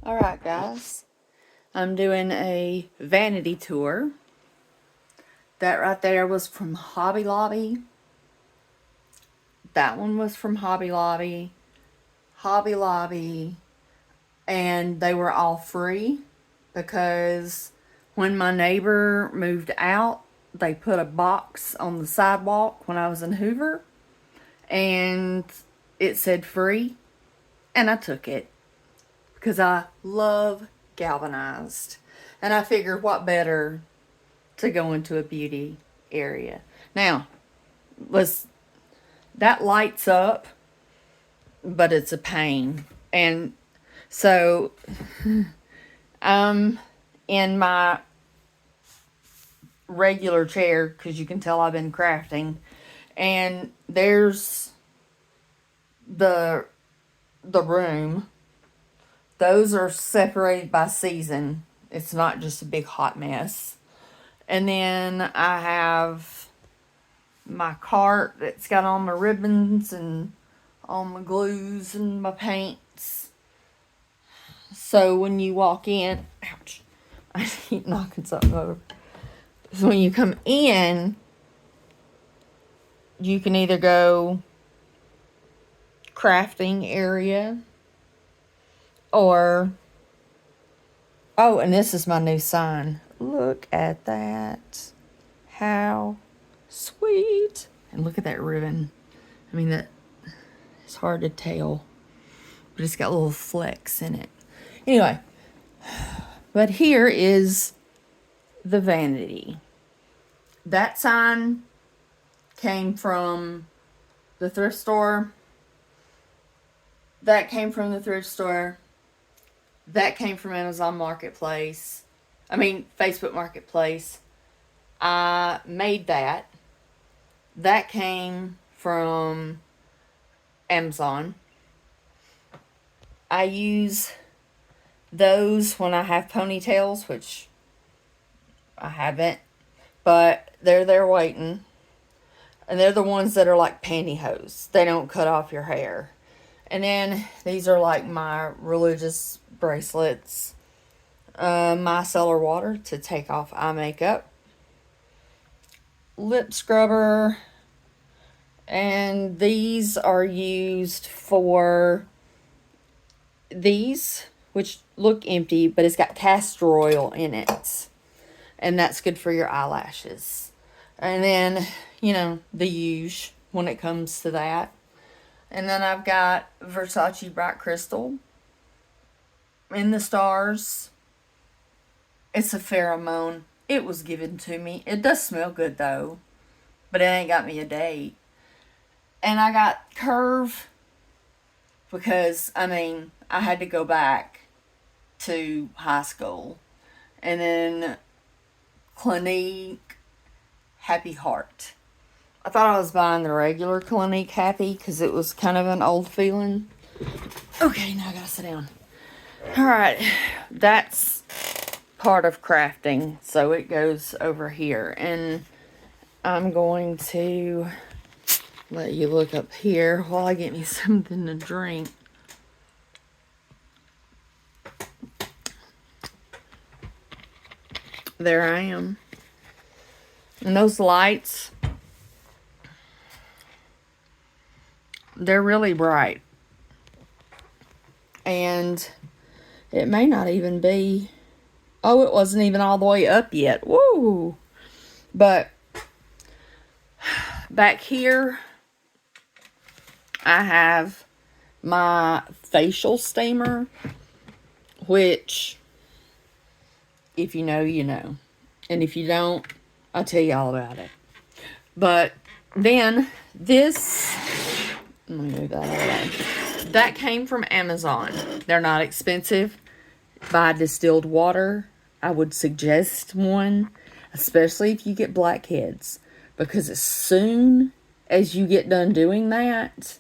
Alright guys, I'm doing a vanity tour. That right there was from Hobby Lobby. That one was from Hobby Lobby. Hobby Lobby. And they were all free because when my neighbor moved out, they put a box on the sidewalk when I was in Hoover. And it said free. And I took it. Because I love galvanized. And I figured what better to go into a beauty area. Now, that lights up, but it's a pain. And so I'm in my regular chair because you can tell I've been crafting. And there's the room. Those are separated by season. It's not just a big hot mess. And then I have my cart that's got all my ribbons and all my glues and my paints. So when you walk in, ouch, I keep knocking something over. So when you come in, you can either go crafting area or, oh, and this is my new sign. Look at that. How sweet. And look at that ribbon. I mean, that it's hard to tell, but it's got little flecks in it. Anyway, but here is the vanity. That sign came from the thrift store. That came from the thrift store. That came from Amazon Marketplace. Facebook Marketplace. I made that. That came from Amazon. I use those when I have ponytails, which I haven't, but they're there waiting. And they're the ones that are like pantyhose. They don't cut off your hair. And then these are like my religious bracelets. Micellar water to take off eye makeup. Lip scrubber. And these are used for these, which look empty, but it's got castor oil in it. And that's good for your eyelashes. And then, the huge when it comes to that. And then I've got Versace Bright Crystal in the stars. It's a pheromone. It was given to me. It does smell good though, but it ain't got me a date. And I got Curve because, I had to go back to high school. And then Clinique Happy Heart. I thought I was buying the regular Clinique Happy because it was kind of an old feeling. Okay, now I gotta sit down. Alright, that's part of crafting, so it goes over here. And I'm going to let you look up here while I get me something to drink. There I am. And those lights, they're really bright. And it may not even be, oh, it wasn't even all the way up yet. Woo! But back here, I have my facial steamer, which, if you know, you know. And if you don't, I'll tell you all about it. But then this, let me move that out of the way. That came from Amazon. They're not expensive. Buy distilled water. I would suggest one, especially if you get blackheads, because as soon as you get done doing that,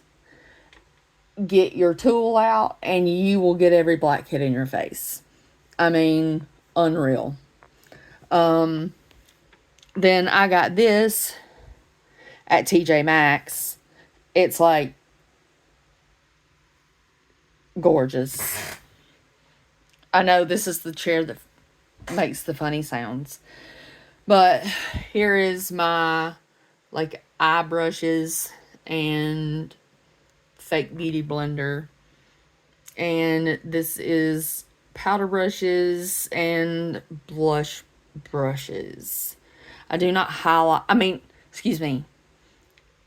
get your tool out and you will get every blackhead in your face. Unreal. Then I got this at TJ Maxx. It's like gorgeous. I know this is the chair that makes the funny sounds. But here is my, like, eye brushes and fake beauty blender. And this is powder brushes and blush brushes. I do not highlight,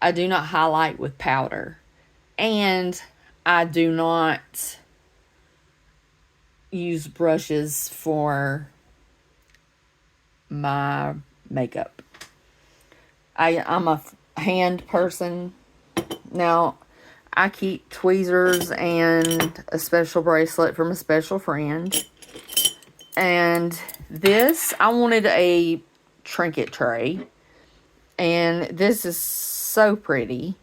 I do not highlight with powder. And I do not use brushes for my makeup. I'm a hand person. Now, I keep tweezers and a special bracelet from a special friend. And this, I wanted a trinket tray. And this is so pretty.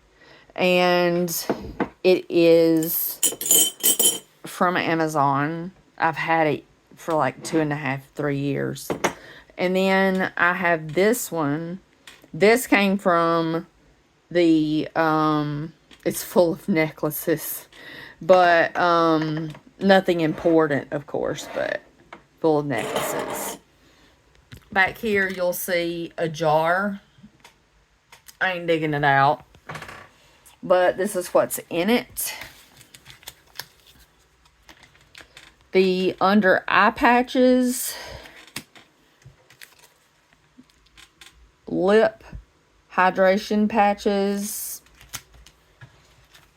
And it is from Amazon. I've had it for like 2.5, 3 years. And then I have this one. This came from the, it's full of necklaces. But, nothing important, of course, but full of necklaces. Back here, you'll see a jar. I ain't digging it out. But this is what's in it. The under eye patches, lip hydration patches,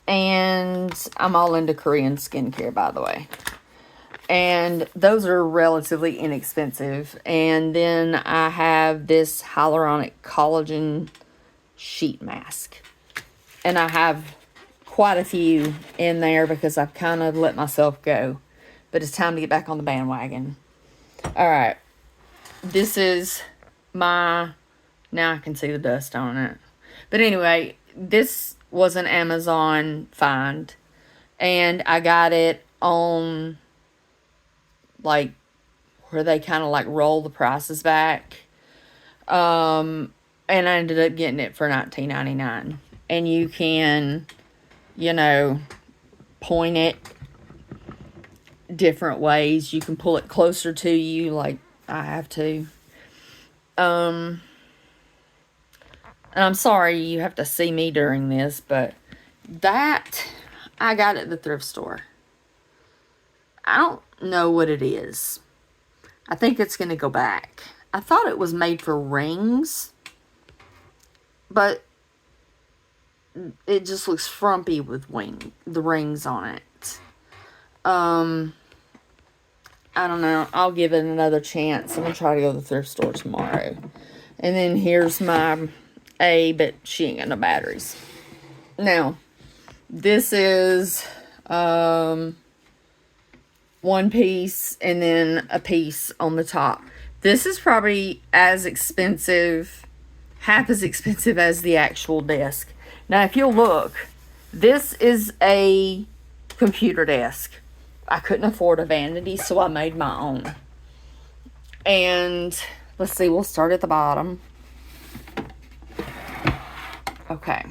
and I'm all into Korean skincare, by the way. And those are relatively inexpensive. And then I have this hyaluronic collagen sheet mask. And I have quite a few in there because I've kind of let myself go. But it's time to get back on the bandwagon. Alright. This is my... Now I can see the dust on it. But anyway, this was an Amazon find. And I got it on... like, where they kind of like roll the prices back. And I ended up getting it for $19.99. And you can, you know, point it different ways. You can pull it closer to you, like I have to. And I'm sorry you have to see me during this, but that I got at the thrift store. I don't know what it is. I think it's going to go back. I thought it was made for rings, but it just looks frumpy with the rings on it. I don't know. I'll give it another chance. I'm going to try to go to the thrift store tomorrow. And then here's my A, but she ain't got no batteries. Now, this is one piece and then a piece on the top. This is probably as expensive, half as expensive as the actual desk. Now, if you'll look, this is a computer desk. I couldn't afford a Vanity, so I made my own. And let's see, we'll start at the bottom. Okay.